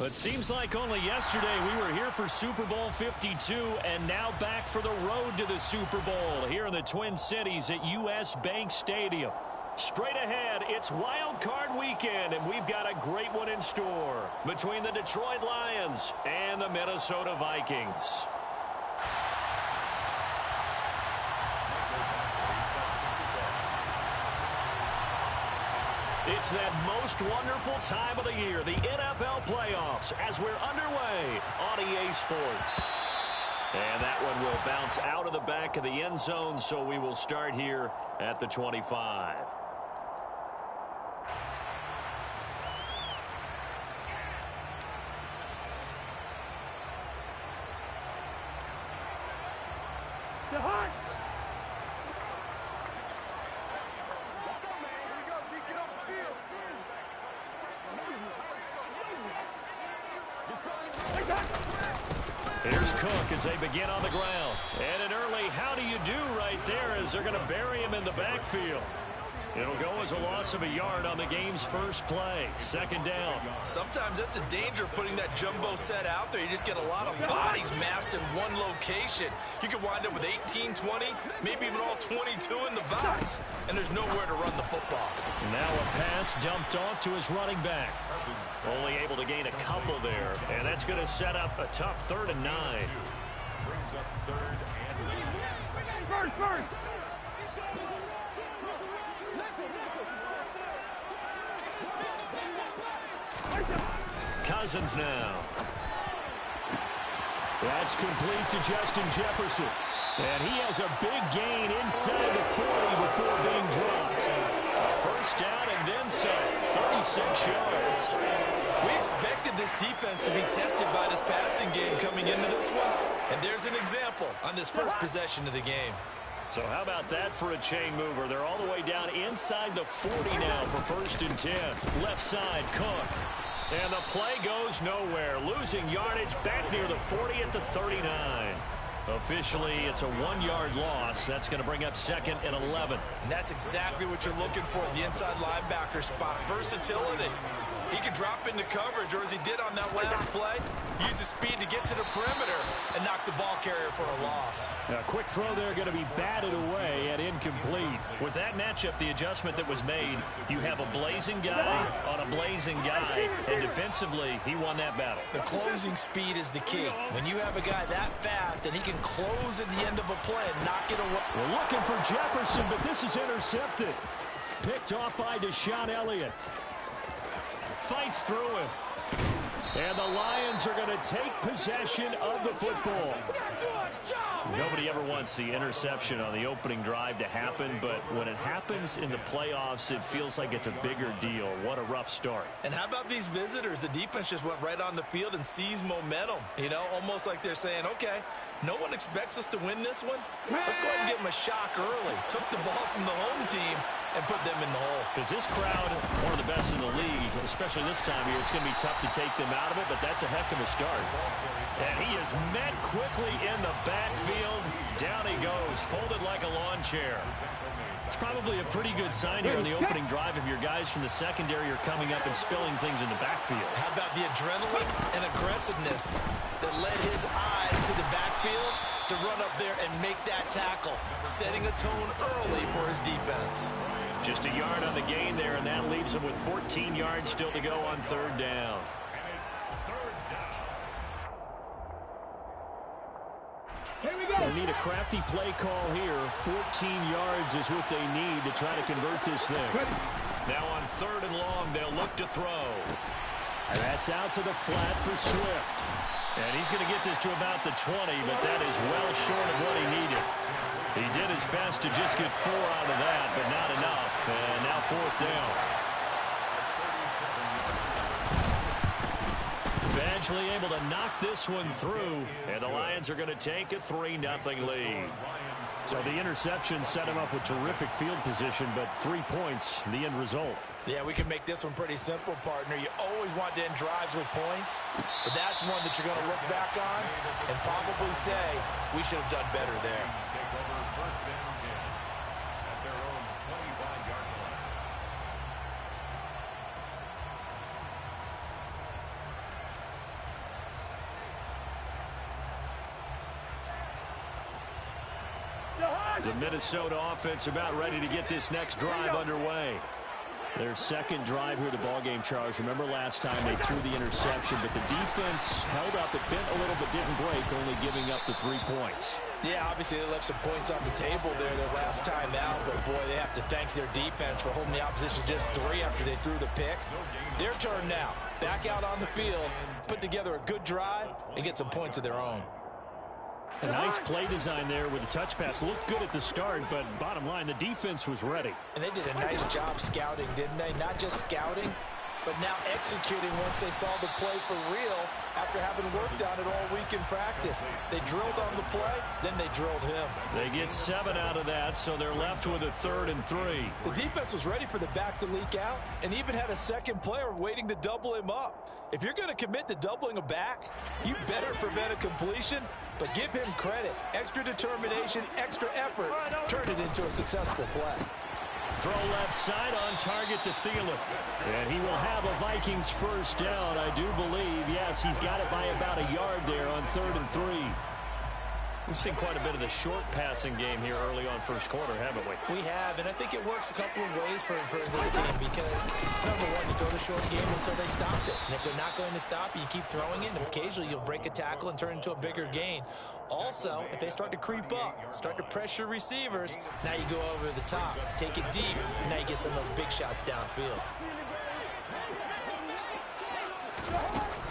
It seems like only yesterday we were here for Super Bowl 52 and now back for the road to the Super Bowl here in the Twin Cities at US Bank Stadium. Straight ahead, it's Wild Card Weekend, and we've got a great one in store between the Detroit Lions and the Minnesota Vikings. It's that most wonderful time of the year, the NFL playoffs, as we're underway on EA Sports. And that one will bounce out of the back of the end zone, so we will start here at the 25. Here's Cook as they begin on the ground. And an early how do you do right there as they're going to bury him in the backfield. It'll go as a loss of a yard on the game's first play. Second down. Sometimes that's the danger of putting that jumbo set out there. You just get a lot of bodies massed in one location. You could wind up with 18, 20, maybe even all 22 in the box. And there's nowhere to run the football. Now a pass dumped off to his running back. Only able to gain a couple there. And that's going to set up a tough 3rd and 9. Brings up 3rd and First. Cousins now. That's complete to Justin Jefferson. And he has a big gain inside the 40 before being dropped. A first down and then some. 36 yards. We expected this defense to be tested by this passing game coming into this one. And there's an example on this first possession of the game. So how about that for a chain mover? They're all the way down inside the 40 now for 1st and 10. Left side, Cook. And the play goes nowhere. Losing yardage back near the 40 at the 39. Officially, it's a 1-yard loss. That's going to bring up 2nd and 11. And that's exactly what you're looking for at the inside linebacker spot. Versatility. He can drop into coverage, or as he did on that last play, use his speed to get to the perimeter and knock the ball carrier for a loss. A quick throw there going to be batted away and incomplete. With that matchup, the adjustment that was made, you have a blazing guy on a blazing guy, and defensively, he won that battle. The closing speed is the key. When you have a guy that fast and he can close at the end of a play and knock it away. We're looking for Jefferson, but this is intercepted. Picked off by Deshaun Elliott. Fights through him. And the Lions are going to take possession of the football. Nobody ever wants the interception on the opening drive to happen, but when it happens in the playoffs, it feels like it's a bigger deal. What a rough start. And how about these visitors? The defense just went right on the field and seized momentum. You know, almost like they're saying, okay, no one expects us to win this one. Let's go ahead and give them a shock early. Took the ball from the home team and put them in the hole. Because this crowd, one of the best in the league, especially this time of year, it's going to be tough to take them out of it, but that's a heck of a start. And he is met quickly in the backfield. Down he goes, folded like a lawn chair. It's probably a pretty good sign here on the opening drive if your guys from the secondary are coming up and spilling things in the backfield. How about the adrenaline and aggressiveness that led his eyes to the backfield to run up there and make that tackle, setting a tone early for his defense. Just a yard on the gain there, and that leaves him with 14 yards still to go on 3rd down. Here we go. They need a crafty play call here. 14 yards is what they need to try to convert this thing. Now on 3rd and long, they'll look to throw. And that's out to the flat for Swift. And he's going to get this to about the 20, but that is well short of what he needed. He did his best to just get 4 out of that, but not enough. And now 4th down. Eventually able to knock this one through, and the Lions are going to take a 3-0 lead. So the interception set him up with terrific field position, but 3 points, the end result. Yeah, we can make this one pretty simple, partner. You always want to end drives with points, but that's one that you're going to look back on and probably say, we should have done better there. take over 1st and 10 at their own 25-yard line. 1, The Minnesota offense about ready to get this next drive underway. Their second drive here of the ballgame, Charles. Remember last time they threw the interception, but the defense held up. It bent a little but didn't break, only giving up the 3 points. Yeah, obviously they left some points on the table there their last time out, but boy, they have to thank their defense for holding the opposition just 3 after they threw the pick. Their turn now. Back out on the field, put together a good drive, and get some points of their own. A nice play design there with the touch pass. Looked good at the start, but bottom line, the defense was ready. And they did a nice job scouting, didn't they? Not just scouting, but now executing once they saw the play for real after having worked on it all week in practice. They drilled on the play, then they drilled him. They get 7 out of that, so they're left with a 3rd and 3. The defense was ready for the back to leak out and even had a second player waiting to double him up. If you're going to commit to doubling a back, you better prevent a completion, but give him credit. Extra determination, extra effort, turn it into a successful play. Throw left side on target to Thielen. And he will have a Vikings first down, I do believe. Yes, he's got it by about a yard there on 3rd and 3. We've seen quite a bit of the short passing game here early on first quarter, haven't we? We have, and I think it works a couple of ways for this team because, number one, you throw the short game until they stop it. And if they're not going to stop it, you keep throwing it, and occasionally you'll break a tackle and turn it into a bigger gain. Also, if they start to creep up, start to pressure receivers, now you go over the top, take it deep, and now you get some of those big shots downfield.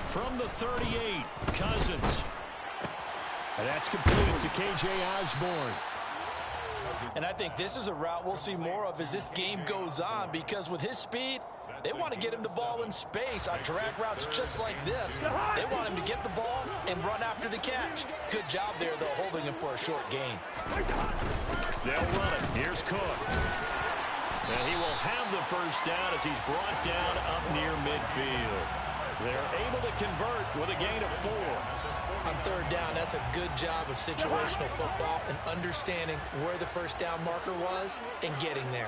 From the 38, Cousins. And that's complete to K.J. Osborne. And I think this is a route we'll see more of as this game goes on because with his speed, they want to get him the ball in space on drag routes just like this. They want him to get the ball and run after the catch. Good job there, though, holding him for a short gain. They'll run it. Here's Cook. And he will have the first down as he's brought down up near midfield. They're able to convert with a gain of 4. On 3rd down, that's a good job of situational football and understanding where the first down marker was and getting there.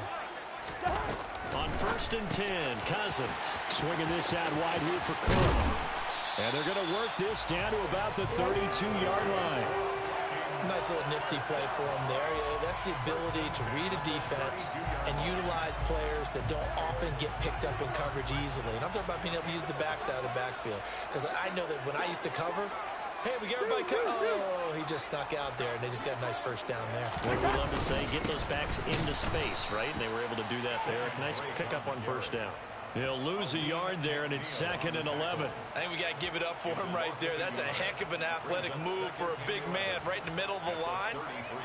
On 1st and 10, Cousins swinging this out wide here for Cook. And they're going to work this down to about the 32-yard line. Nice little nifty play for him there. That's the ability to read a defense and utilize players that don't often get picked up in coverage easily. And I'm talking about being able to use the backside of the backfield. Because I know that when I used to cover, hey, we got everybody cut. Oh, he just snuck out there, and they just got a nice first down there. Like we love to say, get those backs into space, right? And they were able to do that there. Nice pickup on first down. He'll lose a yard there, and it's 2nd and 11. I think we got to give it up for him right there. That's a heck of an athletic move for a big man right in the middle of the line.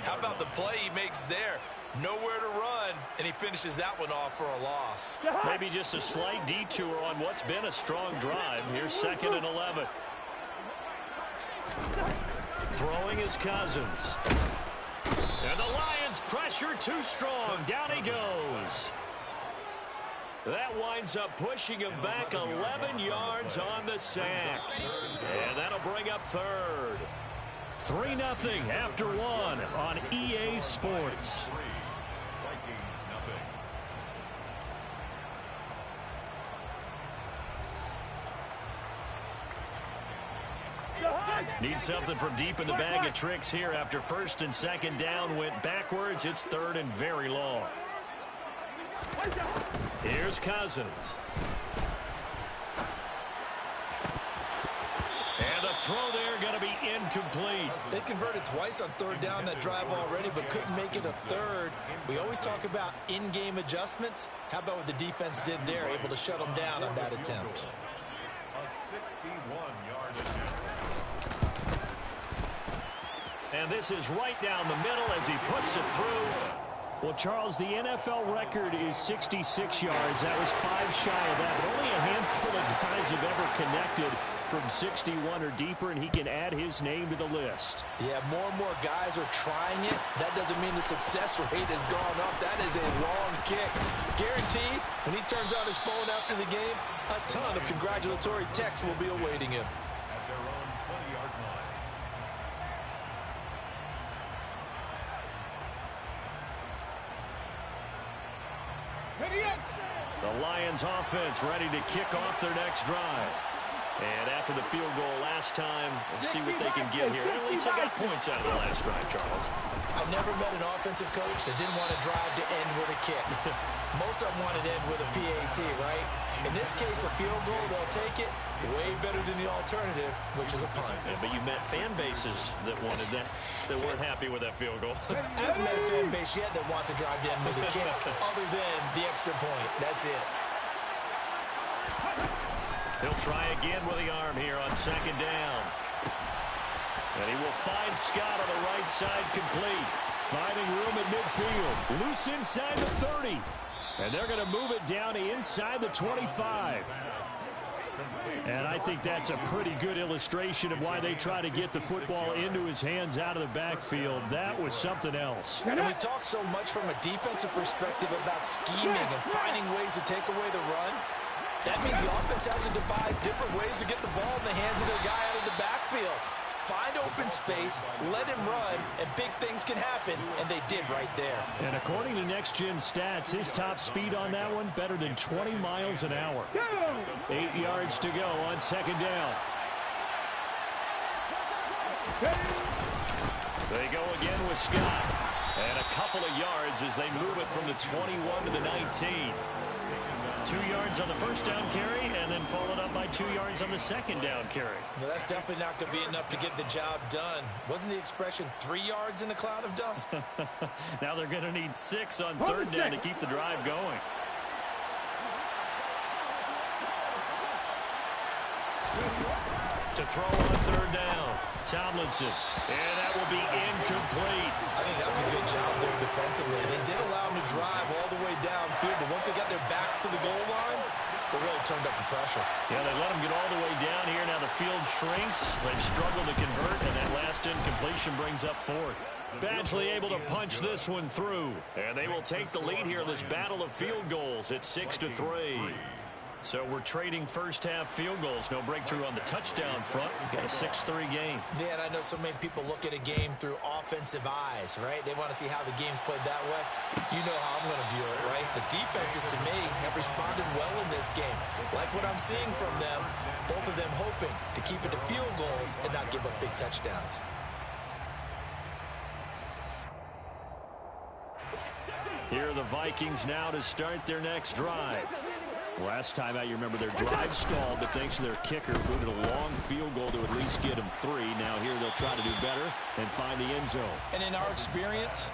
How about the play he makes there? Nowhere to run, and he finishes that one off for a loss. Maybe just a slight detour on what's been a strong drive. Here's 2nd and 11. Throwing is Cousins. And the Lions pressure too strong. Down he goes. That winds up pushing him back 11 yards on the sack. And that'll bring up 3rd. 3-0 after 1 on EA Sports. Need something from deep in the bag of tricks here after 1st and 2nd down went backwards. It's 3rd and very long. Here's Cousins. And the throw there going to be incomplete. They converted twice on 3rd down that drive already, but couldn't make it a 3rd. We always talk about in-game adjustments. How about what the defense did there, able to shut them down on that attempt? A 61-yard attempt. And this is right down the middle as he puts it through. Well, Charles, the NFL record is 66 yards. That was 5 shy of that. But only a handful of guys have ever connected from 61 or deeper, and he can add his name to the list. Yeah, more and more guys are trying it. That doesn't mean the success rate has gone up. That is a long kick. Guaranteed, when he turns on his phone after the game, a ton of congratulatory texts will be awaiting him. At their own 20-yard line. The Lions offense ready to kick off their next drive. And after the field goal last time, let's see what they can get here. At least they got points out of the last drive, Charles. I've never met an offensive coach that didn't want to drive to end with a kick. Most of them wanted to end with a PAT, right? In this case, a field goal, they'll take it. Way better than the alternative, which is a punt. Yeah, but you met fan bases that wanted that, that weren't happy with that field goal. I haven't met a fan base yet that wants to drive to end with a kick, other than the extra point. That's it. He'll try again with the arm here on second down. And he will find Scott on the right side complete. Finding room at midfield. Loose inside the 30. And they're going to move it down to inside the 25. And I think that's a pretty good illustration of why they try to get the football into his hands out of the backfield. That was something else. And we talk so much from a defensive perspective about scheming and finding ways to take away the run. That means the offense has to devise different ways to get the ball in the hands of their guy out of the backfield. Find open space, let him run, and big things can happen, and they did right there. And according to Next Gen Stats, his top speed on that one, better than 20 miles an hour. 8 yards to go on second down. They go again with Scott. And a couple of yards as they move it from the 21 to the 19. 2 yards on the first down carry, and then followed up by 2 yards on the second down carry. Well, that's definitely not going to be enough to get the job done. Wasn't the expression 3 yards in a cloud of dust? Now they're going to need 6 on third down to keep the drive going. To throw on third down, Tomlinson. And that will be incomplete. I think that was a good job there defensively. They did allow them to drive all the way downfield, but once they got their backs to the goal line, they really turned up the pressure. Yeah, they let them get all the way down here. Now the field shrinks. They've struggled to convert, and that last incompletion brings up fourth. Badgley able to punch this one through. And they will take the lead here in this battle of field goals at 6-3. So we're trading first-half field goals. No breakthrough on the touchdown front. We've got a 6-3 game. Yeah, and I know so many people look at a game through offensive eyes, right? They want to see how the game's played that way. You know how I'm going to view it, right? The defenses, to me, have responded well in this game. Like what I'm seeing from them, both of them hoping to keep it to field goals and not give up big touchdowns. Here are the Vikings now to start their next drive. Last time out, you remember their drive stalled, but thanks to their kicker, booted a long field goal to at least get them 3. Now here they'll try to do better and find the end zone. And in our experience,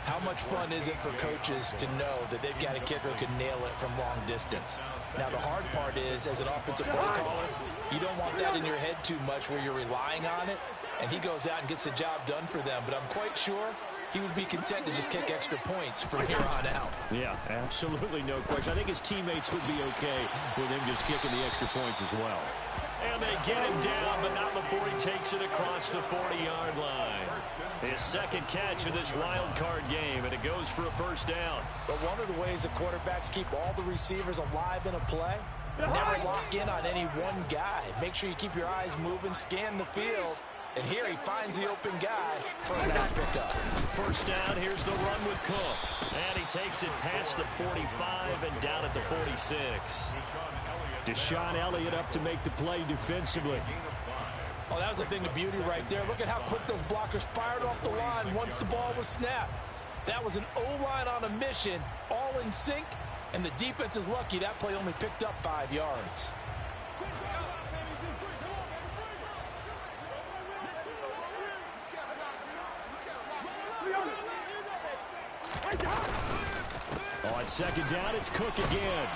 how much fun is it for coaches to know that they've got a kicker who can nail it from long distance? Now, the hard part is, as an offensive play caller, you don't want that in your head too much where you're relying on it, and he goes out and gets the job done for them. But I'm quite sure he would be content to just kick extra points from here on out. Yeah, absolutely no question. I think his teammates would be okay with him just kicking the extra points as well. And they get him down, but not before he takes it across the 40-yard line. His second catch of this wild card game, and it goes for a first down. But one of the ways the quarterbacks keep all the receivers alive in a play, never lock in on any one guy. Make sure you keep your eyes moving, scan the field. And here he finds the open guy for a nice pickup. First down, here's the run with Cook. And he takes it past the 45 and down at the 46. Deshaun Elliott up to make the play defensively. Oh, that was a thing of beauty right there. Look at how quick those blockers fired off the line once the ball was snapped. That was an O-line on a mission, all in sync, and the defense is lucky that play only picked up 5 yards. On second down, it's Cook again.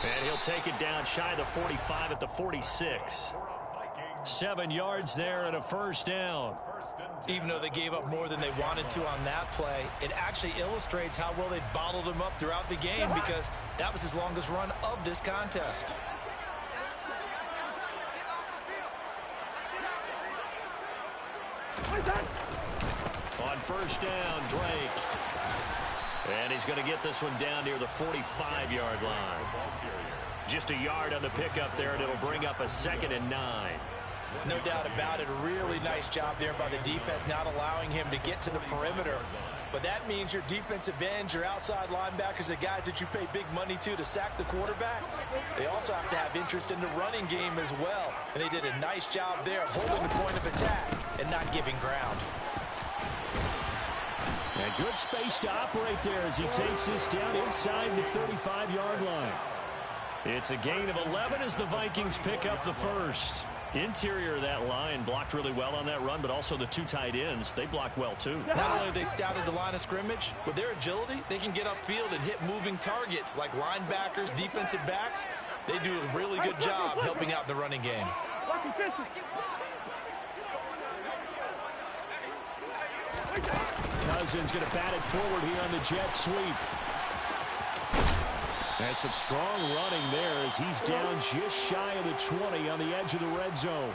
And he'll take it down shy of the 45 at the 46. 7 yards there and a first down. Even though they gave up more than they wanted to on that play, it actually illustrates how well they bottled him up throughout the game, because that was his longest run of this contest. On first down, Drake. And he's going to get this one down near the 45-yard line. Just a yard on the pickup there, and it'll bring up a 2nd and 9. No doubt about it. A really nice job there by the defense, not allowing him to get to the perimeter. But that means your defensive ends, your outside linebackers, the guys that you pay big money to sack the quarterback, they also have to have interest in the running game as well. And they did a nice job there of holding the point of attack and not giving ground. And good space to operate there as he takes this down inside the 35-yard line. It's a gain of 11 as the Vikings pick up the first. Interior of that line blocked really well on that run, but also the two tight ends, they blocked well too. Not only have they scouted the line of scrimmage, with their agility, they can get upfield and hit moving targets like linebackers, defensive backs. They do a really good job helping out the running game. Cousins going to bat it forward here on the jet sweep. That's some strong running there as he's down just shy of the 20 on the edge of the red zone.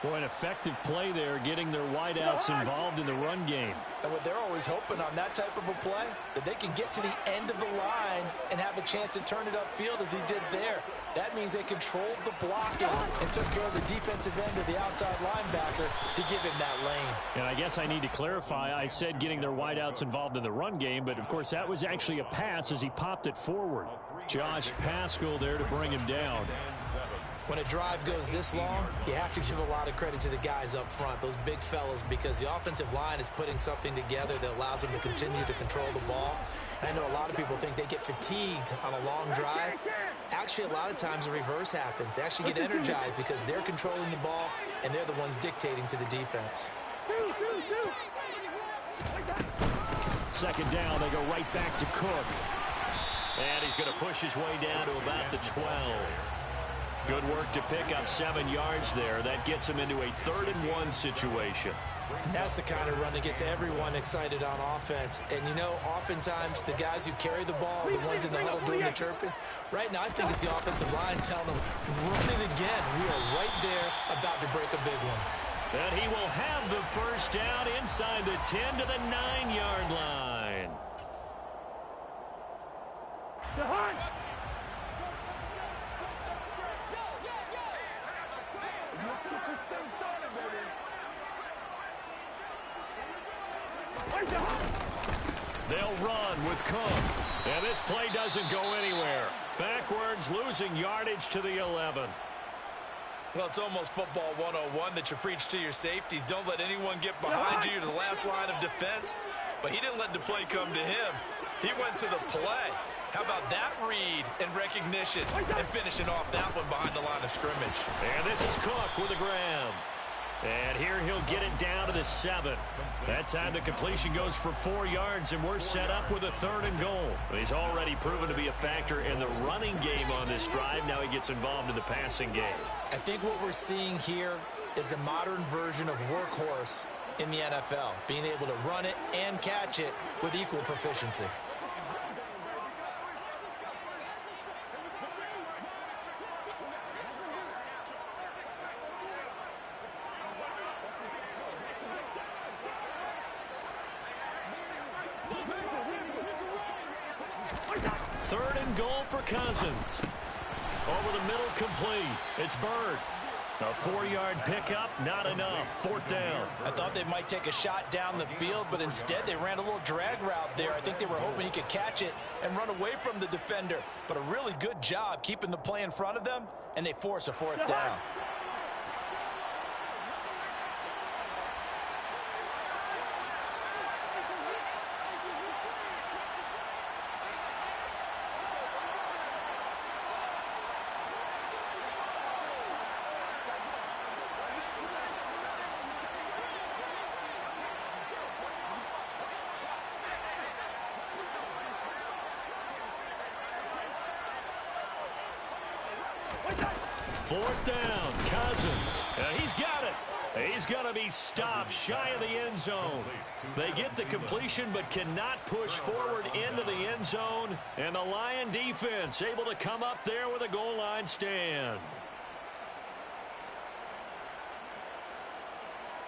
Boy, an effective play there, getting their wideouts involved in the run game. And what they're always hoping on that type of a play, that they can get to the end of the line and have a chance to turn it upfield as he did there. That means they controlled the blocking and took care of the defensive end of the outside linebacker to give him that lane. And I guess I need to clarify, I said getting their wideouts involved in the run game, but of course that was actually a pass as he popped it forward. Josh Paschal there to bring him down. When a drive goes this long, you have to give a lot of credit to the guys up front, those big fellas, because the offensive line is putting something together that allows them to continue to control the ball. And I know a lot of people think they get fatigued on a long drive. Actually, a lot of times the reverse happens. They actually get energized because they're controlling the ball and they're the ones dictating to the defense. Second down, they go right back to Cook. And he's going to push his way down to about the 12. Good work to pick up 7 yards there. That gets him into a 3rd-and-1 situation. That's the kind of run that gets everyone excited on offense. And, you know, oftentimes the guys who carry the ball, the ones in the huddle doing the chirping, right now I think it's the offensive line telling them, run it again. We are right there about to break a big one. And he will have the first down inside the 10 to the 9-yard line. They'll run with Cook. And this play doesn't go anywhere. Backwards, losing yardage to the 11. Well, it's almost football 101 that you preach to your safeties. Don't let anyone get behind you. You're the last line of defense. But he didn't let the play come to him. He went to the play. How about that read and recognition and finishing off that one behind the line of scrimmage. And this is Cook with a grab. And here he'll get it down to the 7. That time the completion goes for 4 yards, and we're set up with a 3rd and goal. He's already proven to be a factor in the running game on this drive. Now he gets involved in the passing game. I think what we're seeing here is the modern version of workhorse in the NFL, being able to run it and catch it with equal proficiency. Third and goal for Cousins. Over the middle, complete. It's Bird. A 4-yard pickup, not enough. 4th down. I thought they might take a shot down the field, but instead they ran a little drag route there. I think they were hoping he could catch it and run away from the defender. But a really good job keeping the play in front of them, and they force a 4th down. Fourth down, Cousins. He's got it. He's going to be stopped shy of the end zone. They get the completion but cannot push forward into the end zone. And the Lion defense able to come up there with a goal line stand.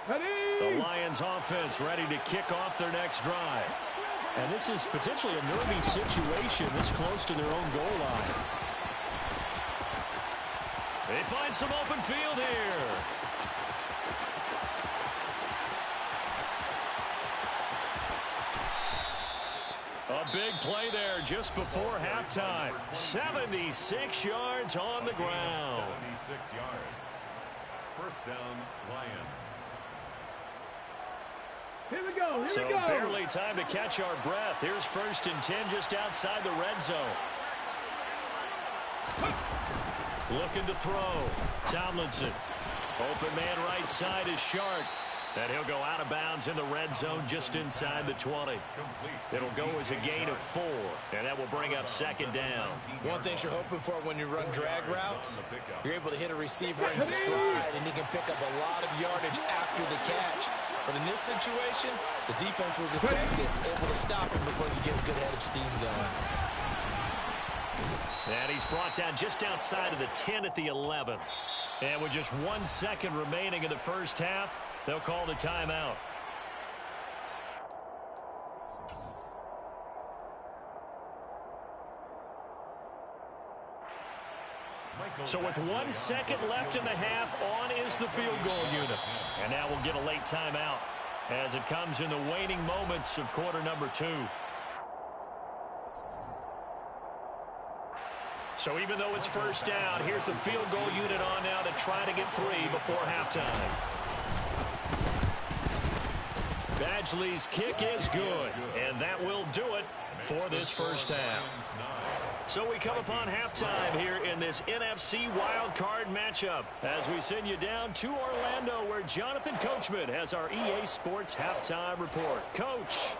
The Lions offense ready to kick off their next drive. And this is potentially a nervy situation this close to their own goal line. They find some open field here. A big play there just before halftime. 76 yards on the ground. 76 yards. First down, Lions. Here we go. So barely time to catch our breath. Here's 1st and 10 just outside the red zone. Looking to throw. Tomlinson. Open man right side is Shark. And he'll go out of bounds in the red zone just inside the 20. It'll go as a gain of 4, and that will bring up 2nd down. One thing you're hoping for when you run drag routes, you're able to hit a receiver in stride, and he can pick up a lot of yardage after the catch. But in this situation, the defense was effective, able to stop him before you get a good head of steam going. And he's brought down just outside of the 10 at the 11. And with just 1 second remaining in the first half, they'll call the timeout. So with 1 second left in the half, on is the field goal unit. And now we'll get a late timeout as it comes in the waning moments of quarter number 2. So even though it's first down, here's the field goal unit on now to try to get 3 before halftime. Badgley's kick is good, and that will do it for this first half. So we come upon halftime here in this NFC wildcard matchup as we send you down to Orlando where Jonathan Coachman has our EA Sports halftime report. Coach.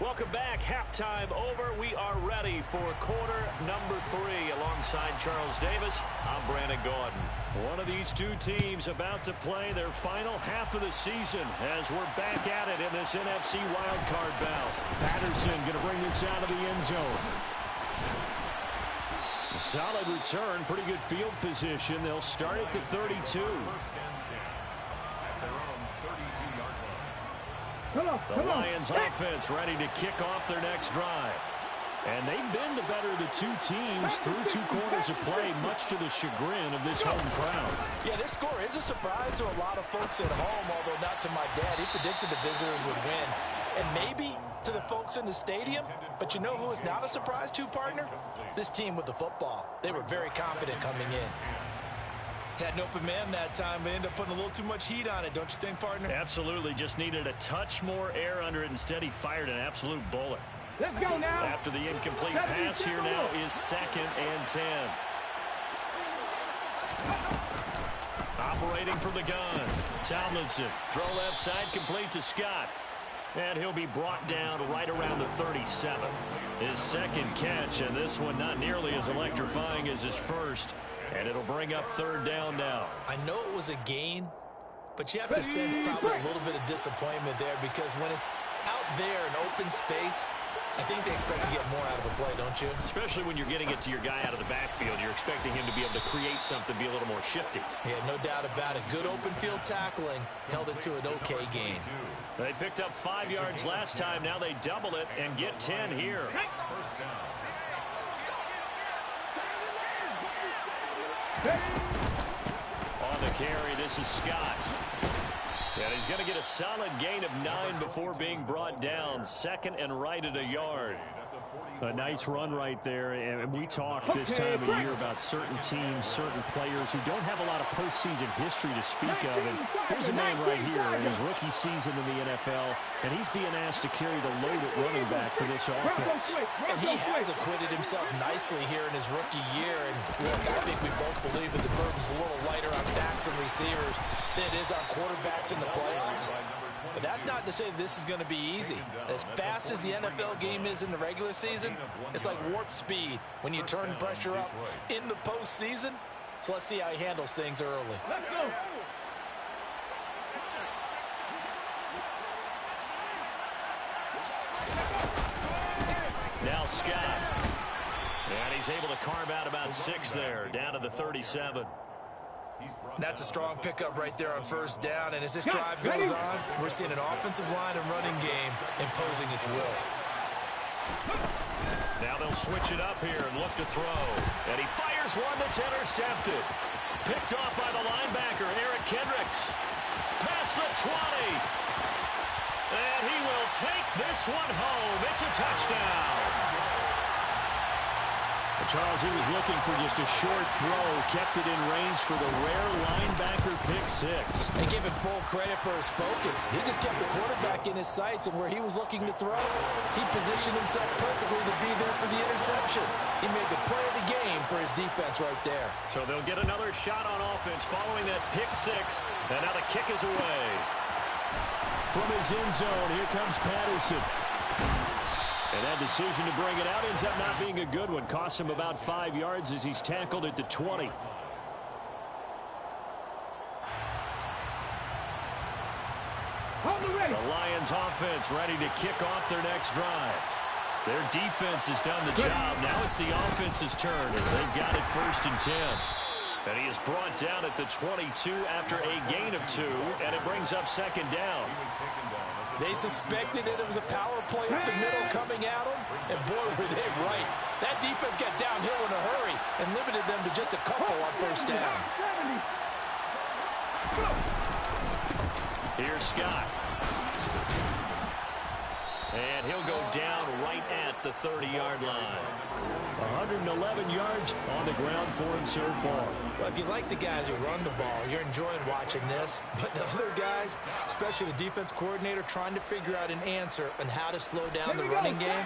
Welcome back. Halftime over. We are ready for quarter number 3 alongside Charles Davis. I'm Brandon Gordon. One of these two teams about to play their final half of the season as we're back at it in this NFC wildcard bout. Patterson going to bring this out of the end zone. A solid return. Pretty good field position. They'll start at the 32. The Lions offense ready to kick off their next drive. And they've been the better of the two teams through 2 quarters of play, much to the chagrin of this home crowd. Yeah, this score is a surprise to a lot of folks at home, although not to my dad. He predicted the visitors would win. And maybe to the folks in the stadium. But you know who is not a surprise to, partner? This team with the football. They were very confident coming in. Had an open man that time, but ended up putting a little too much heat on it, don't you think, partner? Absolutely. Just needed a touch more air under it. Instead, he fired an absolute bullet. Let's go now. After the incomplete pass, here now is 2nd and 10. Operating from the gun. Tomlinson. Throw left side, complete to Scott. And he'll be brought down right around the 37. His 2nd catch, and this one not nearly as electrifying as his first. And it'll bring up 3rd down now. I know it was a gain, but you have to sense probably a little bit of disappointment there because when it's out there in open space, I think they expect to get more out of a play, don't you? Especially when you're getting it to your guy out of the backfield. You're expecting him to be able to create something, be a little more shifty. Yeah, no doubt about it. Good open field tackling held it to an okay gain. They picked up 5 yards last time. Now they double it and get 10 here. First down. On the carry, this is Scott. And he's going to get a solid gain of 9 before being brought down. 2nd and right at a yard. A nice run right there. And we talk this time of year about certain teams, certain players who don't have a lot of postseason history to speak of. And here's a man right here in his rookie season in the NFL, and he's being asked to carry the load at running back for this offense. And he has acquitted himself nicely here in his rookie year. And look, I think we both believe that the burden's a little lighter on backs and receivers than it is on quarterbacks in the playoffs. But that's not to say this is going to be easy. As fast as the NFL game is in the regular season, it's like warp speed when you turn pressure up in the postseason. So let's see how he handles things early. Let's go. Now Scott. And he's able to carve out about 6 there, down to the 37. That's a strong pickup right there on first down, and as this drive goes on, we're seeing an offensive line and running game imposing its will. Now they'll switch it up here and look to throw. And he fires one that's intercepted. Picked off by the linebacker, Eric Kendricks. Past the 20. And he will take this one home. It's a touchdown. Charles, he was looking for just a short throw, kept it in range for the rare linebacker pick 6. And give him full credit for his focus. He just kept the quarterback in his sights and where he was looking to throw. He positioned himself perfectly to be there for the interception. He made the play of the game for his defense right there. So they'll get another shot on offense following that pick 6. And now the kick is away. From his end zone, here comes Patterson. And that decision to bring it out ends up not being a good one. Costs him about 5 yards as he's tackled at the 20. The Lions offense ready to kick off their next drive. Their defense has done the job. Now it's the offense's turn as they've got it 1st and 10. And he is brought down at the 22 after a gain of 2, and it brings up 2nd down. They suspected that it was a power play up the middle coming at them, and boy, were they right. That defense got downhill in a hurry and limited them to just a couple on 1st down. Here's Scott. And he'll go down right at the 30-yard line. 111 yards on the ground for him so far. Well, if you like the guys who run the ball, you're enjoying watching this. But the other guys, especially the defense coordinator, trying to figure out an answer on how to slow down the running game,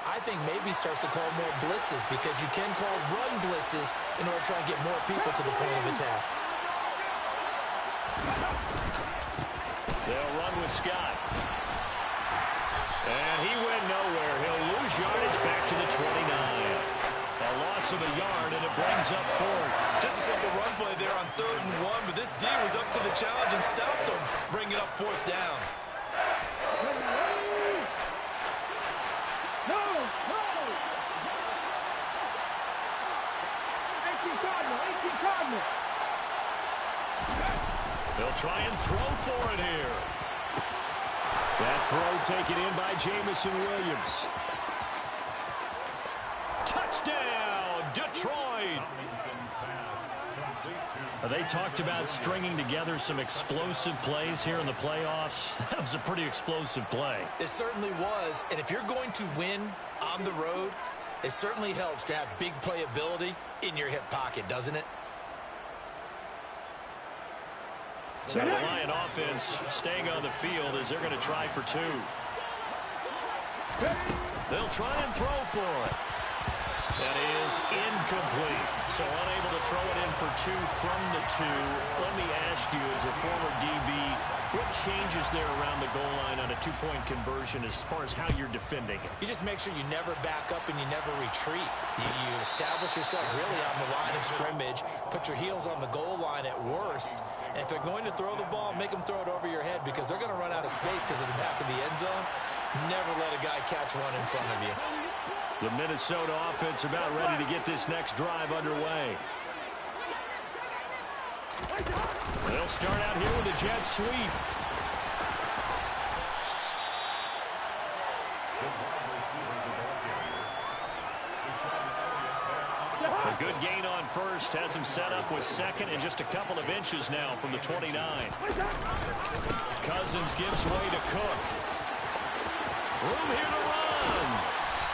I think maybe he starts to call more blitzes because you can call run blitzes in order to try and get more people to the point of attack. They'll run with Scott. And he went nowhere. He'll lose yardage back to the 29. A loss of a yard, and it brings up 4th. Just a simple run play there on 3rd and 1, but this D was up to the challenge and stopped him, bringing up 4th down. They'll try and throw for it here. That throw taken in by Jamison Williams. Touchdown, Detroit! They talked about stringing together some explosive plays here in the playoffs. That was a pretty explosive play. It certainly was, and if you're going to win on the road, it certainly helps to have big playability in your hip pocket, doesn't it? So the Lion offense staying on the field as they're going to try for 2. They'll try and throw for it. That is incomplete. So unable to throw it in for 2 from the 2. Let me ask you, as a former DB, what changes there around the goal line on a 2-point conversion as far as how you're defending it? You just make sure you never back up and you never retreat. You establish yourself really on the line of scrimmage, put your heels on the goal line at worst, and if they're going to throw the ball, make them throw it over your head because they're going to run out of space because of the back of the end zone. Never let a guy catch one in front of you. The Minnesota offense about ready to get this next drive underway. They'll start out here with a jet sweep. A good gain on first has him set up with 2nd and just a couple of inches now from the 29. Cousins gives way to Cook. Room here to run.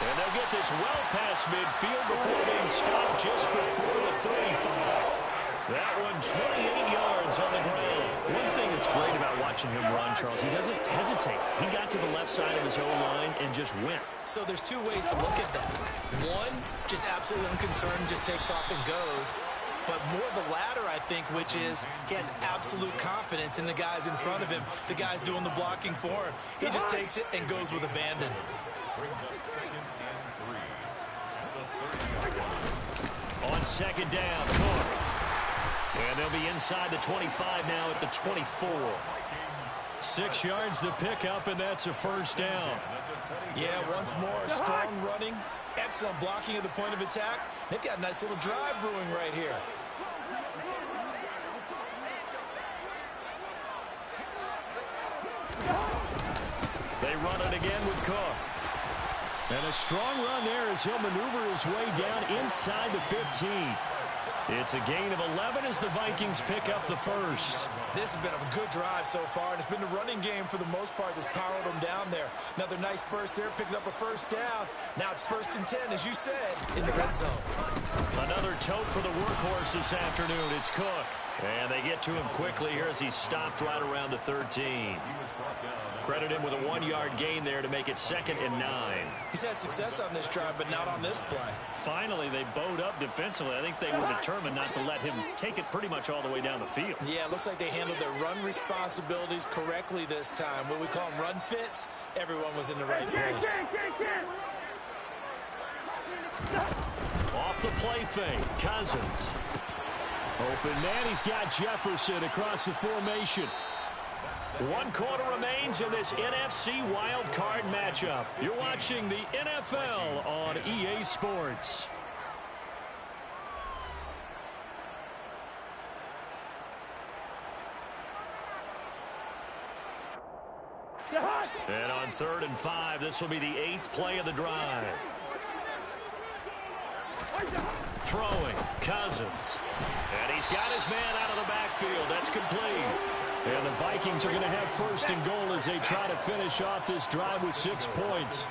And they'll get this well past midfield before being stopped just before the 35. That one 28 yards on the ground. One thing that's great about watching him run, Charles, he doesn't hesitate. He got to the left side of his own line and just went. So there's 2 ways to look at that. One, just absolutely unconcerned, just takes off and goes. But more the latter, I think, which is he has absolute confidence in the guys in front of him, the guys doing the blocking for him. He just takes it and goes with abandon. Brings up 2nd and 3. On 2nd down, Cook. And they'll be inside the 25 now at the 24. 6 yards the pickup, and that's a first down. Yeah, once more, strong running, excellent blocking at the point of attack. They've got a nice little drive brewing right here. They run it again with Cook. And a strong run there as he'll maneuver his way down inside the 15. It's a gain of 11 as the Vikings pick up the first. This has been a good drive so far, and it's been the running game for the most part that's powered them down there. Another nice burst there, picking up a first down. Now it's 1st and 10, as you said, in the red zone. Another tote for the workhorse this afternoon. It's Cook. And they get to him quickly here as he stopped right around the 13. Credit him with a 1-yard gain there to make it 2nd and 9. He's had success on this drive, but not on this play. Finally, they bowed up defensively. I think they were determined not to let him take it pretty much all the way down the field. Yeah, it looks like they handled their run responsibilities correctly this time. What we call them run fits, everyone was in the right place. Off the play fake, Cousins. Open man, he's got Jefferson across the formation. 1 quarter remains in this NFC Wild Card matchup. You're watching the NFL on EA Sports. And on 3rd and 5, this will be the 8th play of the drive. Throwing, Cousins. And he's got his man out of the backfield. That's complete. And the Vikings are going to have 1st and goal as they try to finish off this drive with 6 points.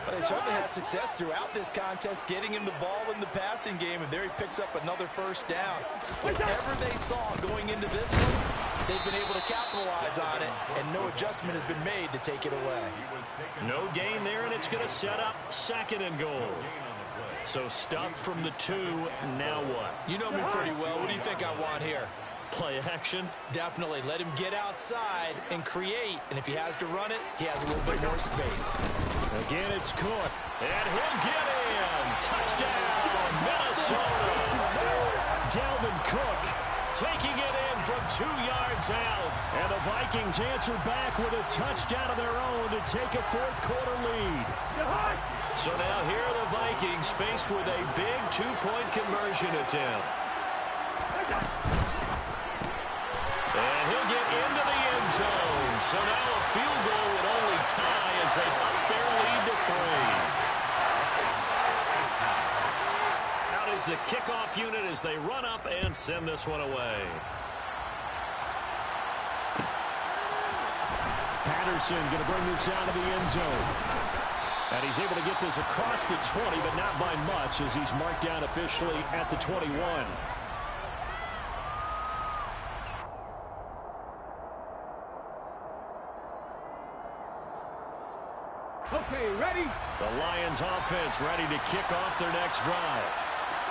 But they certainly had success throughout this contest, getting him the ball in the passing game, and there he picks up another first down. Whatever they saw going into this one, they've been able to capitalize on it, and no adjustment has been made to take it away. No gain there, and it's going to set up 2nd and goal. So stuffed from the 2, now what? You know me pretty well. What do you think I want here? Play action? Definitely. Let him get outside and create. And if he has to run it, he has a little bit more space. Again, it's Cook. And he'll get in. Touchdown, Minnesota. Dalvin Cook taking it in from 2 yards out. And the Vikings answer back with a touchdown of their own to take a 4th quarter lead. So now here are the Vikings faced with a big 2-point conversion attempt. And he'll get into the end zone. So now a field goal would only tie as they up their lead to 3. Out is the kickoff unit as they run up and send this one away. Patterson going to bring this out of the end zone. And he's able to get this across the 20, but not by much as he's marked down officially at the 21. Okay, ready? The Lions offense ready to kick off their next drive.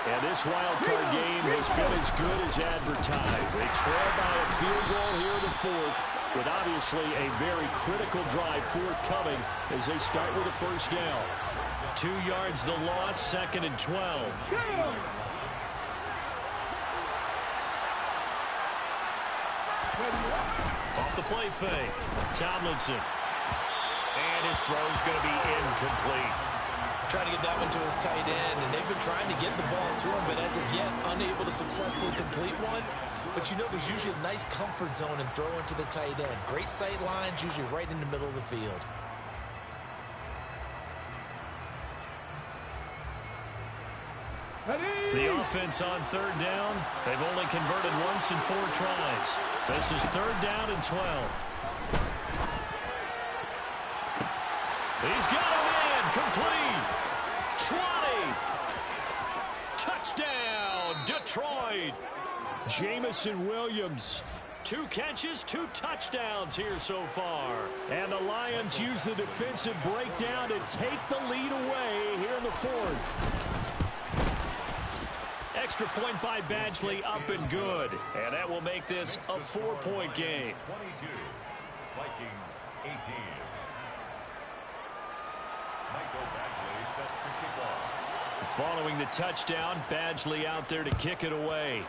And this wild card game has been as good as advertised. They trail by a field goal here in the 4th, with obviously a very critical drive forthcoming as they start with a first down. 2 yards the loss, 2nd and 12. Off the play fake, Tomlinson. And his throw's going to be incomplete. Trying to get that one to his tight end, and they've been trying to get the ball to him, but as of yet, unable to successfully complete one. But you know there's usually a nice comfort zone in throwing to the tight end. Great sight lines, usually right in the middle of the field. The offense on 3rd down. They've only converted once in 4 tries. This is 3rd down and 12. He's got him in. Complete. 20. Touchdown, Detroit. Jamison Williams. 2 catches, 2 touchdowns here so far. And the Lions use the defensive breakdown to take the lead away here in the 4th. Extra point by Badgley, up and good. And that will make this a 4-point game. 22, Vikings 18. Michael Badgley set to kick off. Following the touchdown, Badgley out there to kick it away.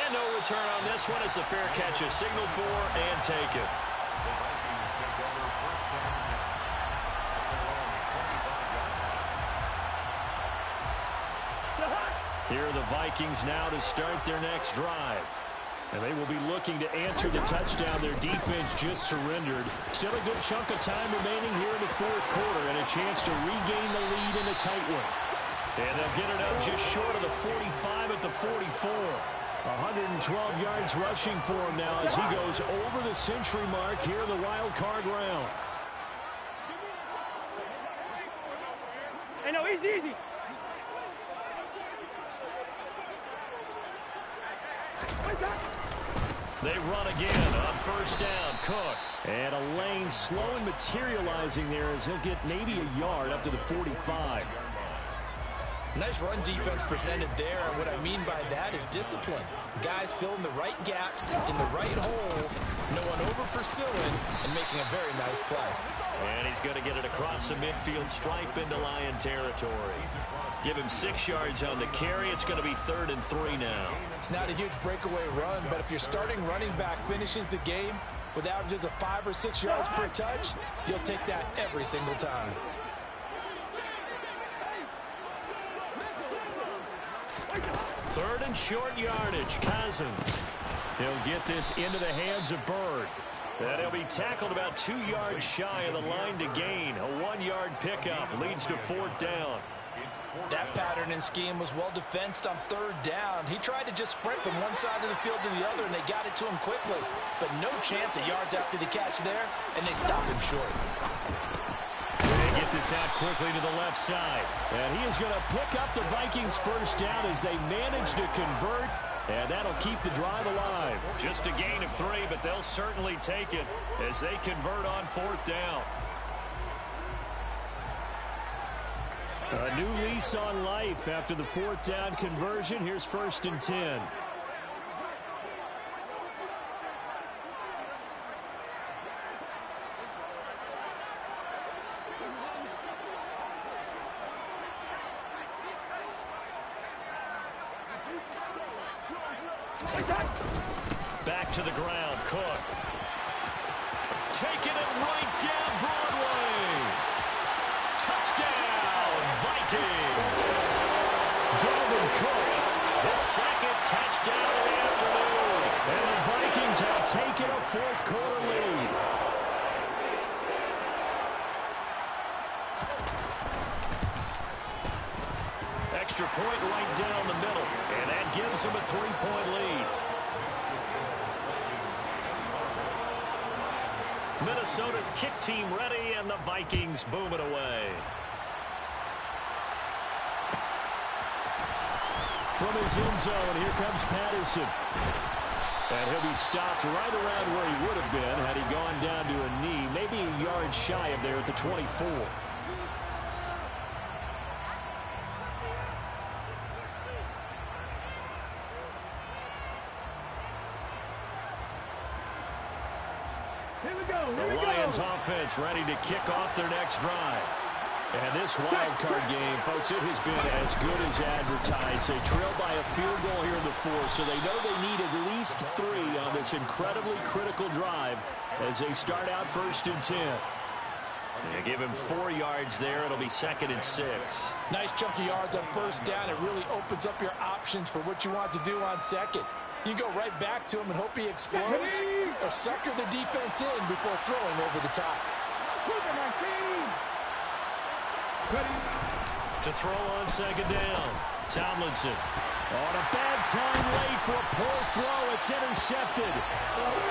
And no return on this one as the fair catch is signaled for and taken. The Vikings take over first and 10 at their own 25-yard line. Here are the Vikings now to start their next drive. And they will be looking to answer the touchdown their defense just surrendered. Still a good chunk of time remaining here in the fourth quarter and a chance to regain the lead in a tight one. And they'll get it up just short of the 45 at the 44. 112 yards rushing for him now as he goes over the century mark here in the wild card round. Hey, no, easy. They run again on first down. Cook. And a lane slow and materializing there as he'll get maybe a yard up to the 45. Nice run defense presented there, and what I mean by that is discipline. Guys filling the right gaps in the right holes, no one over-pursuing, and making a very nice play. And he's going to get it across the midfield stripe into Lion territory. Give him 6 yards on the carry. It's going to be 3rd and 3 now. It's not a huge breakaway run, but if your starting running back finishes the game with averages of 5 or 6 yards per touch, you'll take that every single time. Third and short yardage. Cousins. He'll get this into the hands of Bird. And he'll be tackled about 2 yards shy of the line to gain. A 1-yard pickup leads to 4th down. That pattern and scheme was well defensed on 3rd down. He tried to just sprint from one side of the field to the other, and they got it to him quickly. But no chance of yards after the catch there, and they stopped him short. They get this out quickly to the left side. And he is going to pick up the Vikings' first down as they manage to convert. And that'll keep the drive alive. Just a gain of 3, but they'll certainly take it as they convert on 4th down. A new lease on life after the 4th down conversion. Here's 1st and 10. Back to the ground. Cook. Taking it right down Broadway. Touchdown, Vikings. Dalvin Cook, his 2nd touchdown of the afternoon. And the Vikings have taken a 4th quarter lead. Extra point right down the middle. And that gives them a 3-point lead. Minnesota's kick team ready, and the Vikings boom it away. From his end zone, here comes Patterson. And he'll be stopped right around where he would have been had he gone down to a knee, maybe a yard shy of there at the 24. The Lions offense ready to kick off their next drive. And this wild card game, folks, it has been as good as advertised. They trail by a field goal here in the 4th, so they know they need at least 3 on this incredibly critical drive as they start out 1st and 10. They give him 4 yards there. It'll be 2nd and 6. Nice chunk of yards on 1st down. It really opens up your options for what you want to do on 2nd. You go right back to him and hope he explodes or sucker the defense in before throwing over the top. To throw on 2nd down. Tomlinson. On a bad time late for a poor throw. It's intercepted.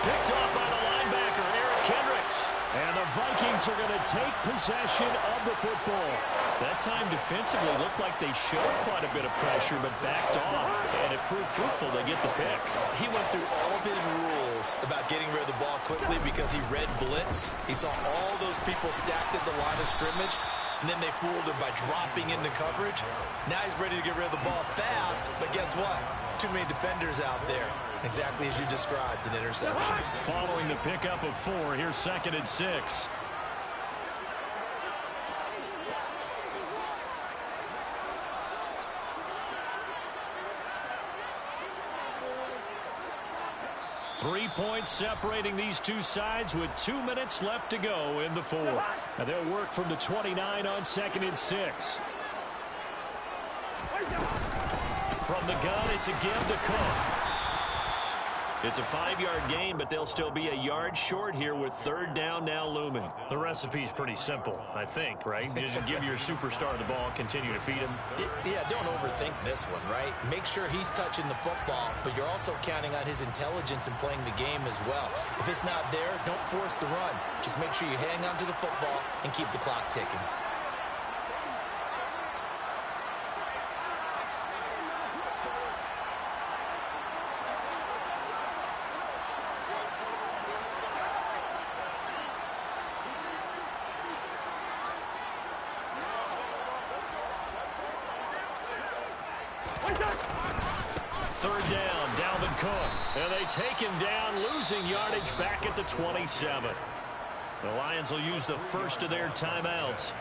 Picked off by the linebacker, Eric Kendricks. And the Vikings are going to take possession of the football. That time defensively looked like they showed quite a bit of pressure but backed off. And it proved fruitful to get the pick. He went through all of his rules about getting rid of the ball quickly because he read blitz. He saw all those people stacked at the line of scrimmage. And then they fooled him by dropping into coverage. Now he's ready to get rid of the ball fast. But guess what? Too many defenders out there. Exactly as you described, an interception. Following the pickup of 4, here's 2nd and 6. 3 points separating these two sides with 2 minutes left to go in the fourth. And they'll work from the 29 on 2nd and 6. From the gun, it's a give to Cook. It's a 5-yard gain, but they'll still be a yard short here with 3rd down now looming. The recipe's pretty simple, I think, right? You just give your superstar the ball, continue to feed him. Yeah, don't overthink this one, right? Make sure he's touching the football, but you're also counting on his intelligence in playing the game as well. If it's not there, don't force the run. Just make sure you hang on to the football and keep the clock ticking. And they take him down, losing yardage back at the 27. The Lions will use the first of their timeouts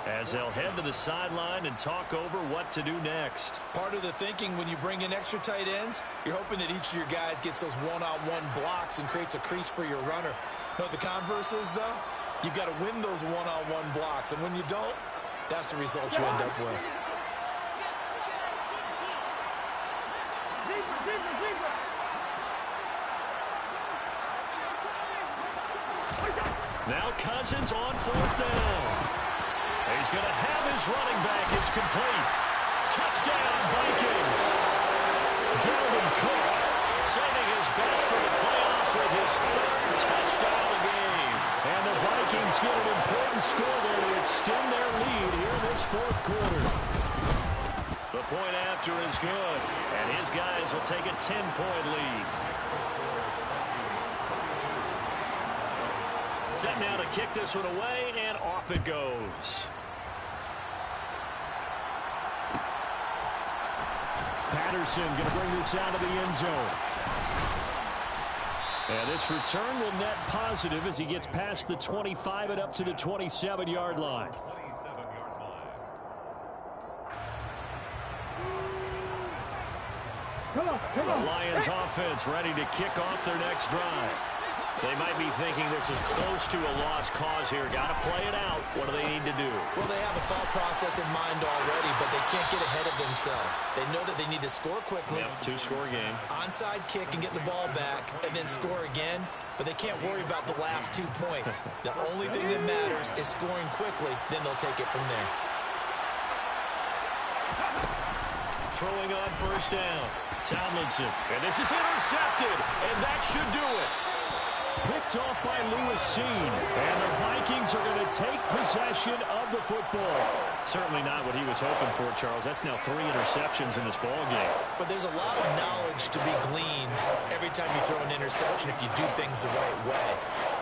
as they'll head to the sideline and talk over what to do next. Part of the thinking when you bring in extra tight ends, you're hoping that each of your guys gets those one-on-one blocks and creates a crease for your runner. You know what the converse is, though? You've got to win those one-on-one blocks, and when you don't, that's the result you end up with. Now Cousins on 4th down. He's going to have his running back. It's complete. Touchdown, Vikings. Dalvin Cook saving his best for the playoffs with his 3rd touchdown of the game. And the Vikings get an important score there to extend their lead here in this 4th quarter. The point after is good, and his guys will take a 10-point lead. Set now to kick this one away, and off it goes. Patterson going to bring this out of the end zone. And this return will net positive as he gets past the 25 and up to the 27-yard line. The Lions offense ready to kick off their next drive. They might be thinking this is close to a lost cause here. Got to play it out. What do they need to do? Well, they have a thought process in mind already, but they can't get ahead of themselves. They know that they need to score quickly. Yep, 2-score game. Onside kick and get the ball back, and then score again. But they can't worry about the last 2 points. The only thing that matters is scoring quickly. Then they'll take it from there. Throwing on 1st down. Tomlinson. And this is intercepted. And that should do it. Picked off by Lewis Seen. And the Vikings are going to take possession of the football. Certainly not what he was hoping for, Charles. That's now 3 interceptions in this ball game. But there's a lot of knowledge to be gleaned every time you throw an interception if you do things the right way.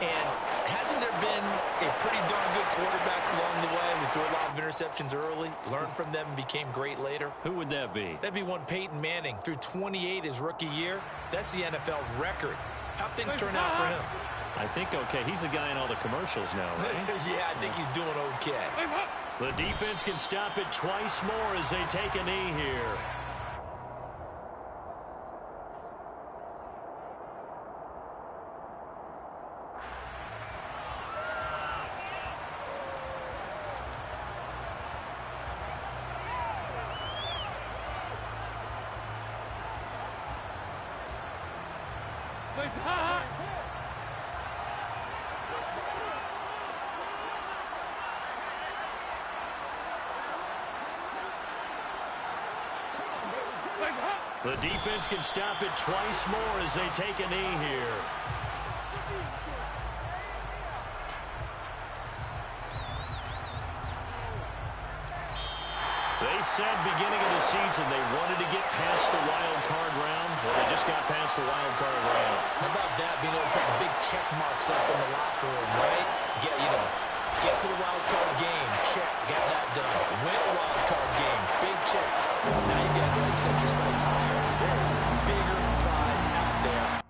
And hasn't there been a pretty darn good quarterback along the way who threw a lot of interceptions early, learned from them, and became great later? Who would that be? That'd be one Peyton Manning. Threw 28 his rookie year. That's the NFL record. How'd things turn out for him? I think okay. He's a guy in all the commercials now, right? Yeah, I think he's doing okay. The defense can stop it twice more as they take a knee here. The defense can stop it twice more as they take a knee here. They said beginning of the season they wanted to get past the wild card round. Well, they just got past the wild card round. How about that, being able to put the big check marks up in the locker room, right? Get to the wild card game. Check. Got that done. Win a wild card game. Big check. Now you got to set your sights higher. There is a bigger prize out there.